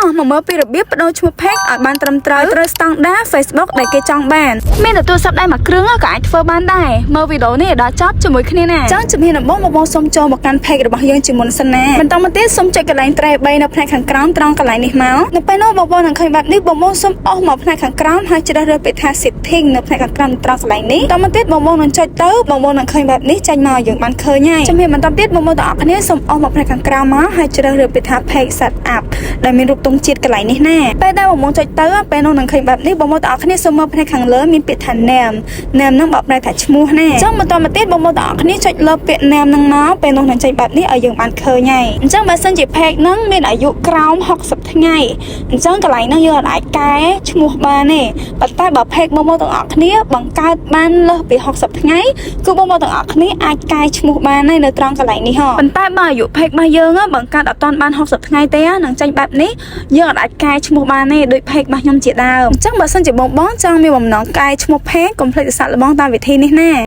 អស់មកមើលពីរបៀបបដូរឈ្មោះ page ឲ្យបានត្រឹមត្រូវស្តង់ដារ Facebook ដែលគេចង់បានមានតែទូរស័ព្ទដៃមួយគ្រឿងក៏អាចធ្វើបានដែរមើលវីដេអូនេះដល់ចប់ជាមួយគ្នាណាចឹងជំរាបដំបូងបងសូមចូលមកកាន់ page របស់យើងជាមុនសិនណាបន្តមកទៀតសូមចុចកន្លែងត្រែ3នៅផ្នែកខាងក្រោមត្រង់កន្លែងនេះមកនៅពេលនោះបងនឹងឃើញបែបនេះបងសូមអស់មកផ្នែកខាងក្រោមហើយជ្រើសរើសពាក្យថា setting នៅផ្នែកខាងក្រោមត្រង់កន្លែងនេះបន្តមកទៀតបងនឹងចុចទៅបងនឹងឃើញបែបនេះចេញមកយើងបានឃើញហើយជំរាបបន្តទៀតបងទាំងអស់គ្នាសូមអស់មកផ្នែកខាងក្រោមមកហើយជ្រើសរើសពាក្យថា page setup ដែលមានរូបទង់ជាតិកន្លែងនេះណាពេលដែលបងចុចទៅពេលនោះនឹងឃើញបែបនេះបងទាំងអស់គ្នាសូមមើលផ្នែកខាងលើមានពាក្យថា name ហ្នឹងបកប្រែថាឈ្មោះណាអញ្ចឹងបន្តមកទៀតបងទាំងអស់គ្នាចុចលើពាក្យ name ហ្នឹងមកពេលនោះនឹងចេញបែបនេះឲ្យយើងបានឃើញហើយអញ្ចឹងបើសិនជា page ហ្នឹងមានអាយុក្រោម60ថ្ងៃអញ្ចឹងកន្លែងហ្នឹងយើងអាចកែឈ្មោះបានទេប៉ុន្តែបើ page បងទាំងអស់គ្នាបង្កើតបានលើសពី60ថ្ងៃគឺបងទាំងអស់គ្នាអាចកែឈ្មោះបានហើយនៅត្រង់កន្លែងនេះហ៎ប៉ុន្តែបើអាយុ page របស់យើងបង្កើតអត់ទាន់បាន60ថ្ងៃទេនឹងចេញបែបនេះយើងអាចកែឈ្មោះបានទេដូច page របស់ខ្ញុំជាដើមអញ្ចឹងបើសិនជាបងចង់មានបំណងកែឈ្មោះ page កុំភ្លេចសាកល្បងតាមវិធីនេះណា